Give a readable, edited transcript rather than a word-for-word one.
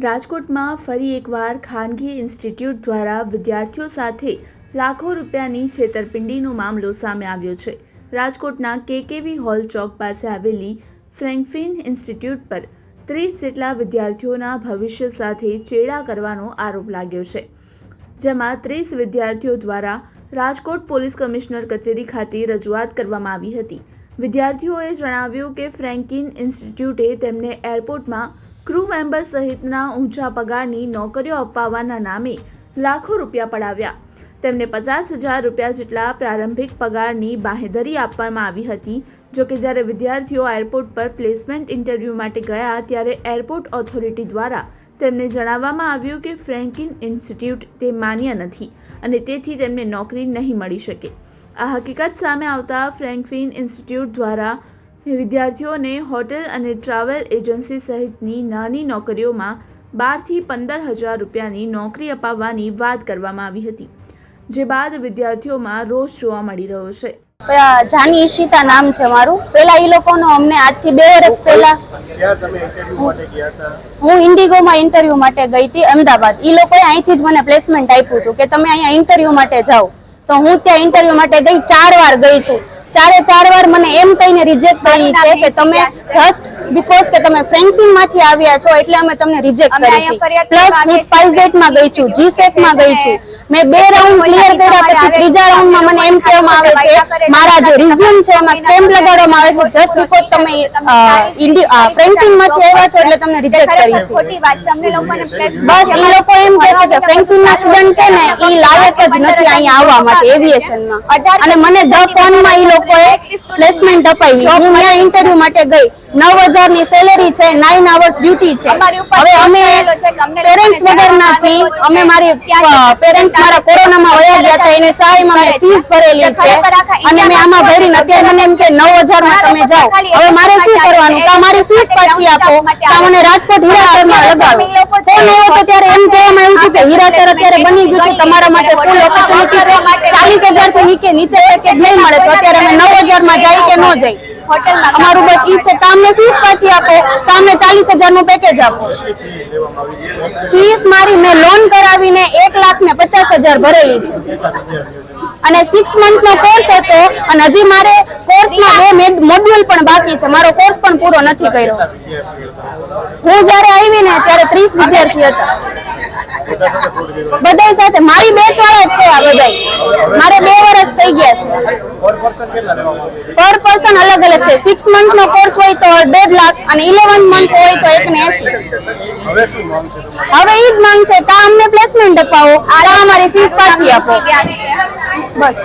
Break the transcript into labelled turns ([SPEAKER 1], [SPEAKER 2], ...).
[SPEAKER 1] રાજકોટમાં ફરી એકવાર ખાનગી ઇન્સ્ટિટ્યૂટ દ્વારા વિદ્યાર્થીઓ સાથે લાખો રૂપિયાની છેતરપિંડીનો મામલો સામે આવ્યો છે। રાજકોટના કેકેવી હોલ ચોક પાસે આવેલી ફ્રેન્કફિન ઇન્સ્ટિટ્યૂટ પર 30 જેટલા વિદ્યાર્થીઓના ભવિષ્ય સાથે ચેડા કરવાનો આરોપ લાગ્યો છે, જેમાં 30 વિદ્યાર્થીઓ દ્વારા રાજકોટ પોલીસ કમિશનર કચેરી ખાતે રજૂઆત કરવામાં આવી હતી। વિદ્યાર્થીઓએ જણાવ્યું કે ફ્રેન્કફિન ઇન્સ્ટિટ્યૂટે તેમને એરપોર્ટમાં ક્રૂ મેમ્બર સહિતના ઊંચા પગારની નોકરીઓ અપાવવાના નામે લાખો રૂપિયા પડાવ્યા। તેમને 50,000 રૂપિયા જેટલા પ્રારંભિક પગારની બાંહેધરી આપવામાં આવી હતી। જોકે જ્યારે વિદ્યાર્થીઓ એરપોર્ટ પર પ્લેસમેન્ટ ઇન્ટરવ્યૂ માટે ગયા ત્યારે એરપોર્ટ ઓથોરિટી દ્વારા તેમને જણાવવામાં આવ્યું કે ફ્રેન્કફિન ઇન્સ્ટિટ્યૂટ તે માન્ય નથી અને તેથી તેમને નોકરી નહીં મળી શકે। આ હકીકત સામે આવતા ફ્રેન્કફિન ઇન્સ્ટિટ્યૂટ દ્વારા વિદ્યાર્થીઓને હોટેલ અને ટ્રાવેલ એજન્સી સહિતની નાની નોકરીઓમાં 12 થી 15,000 રૂપિયાની નોકરી અપાવવાની વાત કરવામાં આવી હતી, જે બાદ વિદ્યાર્થીઓમાં રોષ જોવા મળી રહ્યો છે।
[SPEAKER 2] જાની ઈશિતા નામ છે મારું। પેલા ઈ લોકોનો અમને આજથી 2 વર્ષ પહેલા હું ઇન્ડિગોમાં ઇન્ટરવ્યુ માટે ગઈ હતી અમદાવાદ। ઈ લોકોએ અહીંથી જ મને પ્લેસમેન્ટ આપ્યું હતું કે તમે અહીંયા ઇન્ટરવ્યુ માટે જાઓ, તો હું ત્યાં ઇન્ટરવ્યુ માટે ગઈ, 4 વાર ગઈ છું। 4 વાર મને એમ કહીને રિજેક્ટ કરી છે કે તમે જસ્ટ બીકોઝ કે તમે ફ્રેન્કફિન માંથી આવ્યા છો એટલે અમે તમને રિજેક્ટ કરી છે। પ્લસ હું સ્પાઇસજેટ માં ગઈ છું, જીસેટ માં ગઈ છું, મેં 2 રાઉન્ડ ક્લિયર કર્યા પછી ત્રીજા રાઉન્ડમાં મને એમ કહેવામાં આવે છે મારા જે રિઝ્યુમ છે એમાં સ્ટેમ્પ લગાડવામાં આવે છે જસ્ટ બીકોઝ તમે ફ્રેન્કફિન માંથી આવ્યા છો એટલે તમને રિજેક્ટ કરી છે।
[SPEAKER 3] ખોટી વાત છે, અમને લોકોને
[SPEAKER 2] બસ ઈ લોકો એમ કહે છે કે ફ્રેન્કફિન ના સ્ટુડન્ટ છે ને ઈ લાયક જ નથી અહીંયા આવવા માટે એવિએશનમાં, અને મને ધ ફોનમાં ઈ લોકોએ પ્લેસમેન્ટ અપાવી। હું ત્યાં ઇન્ટરવ્યુ માટે ગઈ, 9,000 ની સેલેરી છે, 9 અવર્સ ડ્યુટી છે। હવે અમે પેરેન્ટ્સ વગરના છીએ, અમે મારી પેરેન્ટ્સ મારા કોરોનામાં વયા ગયા હતા એને સહાયમાં મેં ફીસ ભરેલી છે અને મેં આમાં ભરીને અત્યારે મને એમ કે 9,000 માં તમે જાઓ। હવે મારે શું કરવાનું? કા મારી ફીસ પાછી આપો, કા મને રાજકોટ હીરાસરમાં લગાવો। ફોન આવ્યો તો ત્યારે એમ કહેવામાં આવ્યું હતું કે હીરાસર અત્યારે બની ગયું છે, તમારા માટે ફૂલ ઓપોર્ચ્યુનિટી છે, 40,000 થી નીચે પેકેજ નહીં મળે, તો અત્યારે અમે 9,000 માં જાય કે ન જાય? અમારું બસ ઈ છે, તમને ફીસ પાછી આપો, તમને 40,000 નું પેકેજ આપો। ફીસ મારી મેં લોન કરાવીને 1,50,000 ભરેલી છે અને 6 મંથ નો કોર્સ હતો અને હજી મારે કોર્સમાં 2 મોડ્યુલ પણ બાકી છે, મારો કોર્સ પણ પૂરો નથી કર્યો। હું જ્યારે આવી ને ત્યારે 30 વિદ્યાર્થી હતા, બધા સાથે મારી બેચ વાળા જ છે આ બધા, મારે 2 વર્ષ થઈ ગયા છે। પર પર્સન અલગ અલગ છે, 6 મંથ નો કોર્સ હોય તો 1.5 લાખ અને 11 મંથ હોય તો 1,80,000। હવે ઈ જ માંગ છે, કા અમને પ્લેસમેન્ટ અપાવો, કા અમારી ફીસ પાછી આપો, બસ।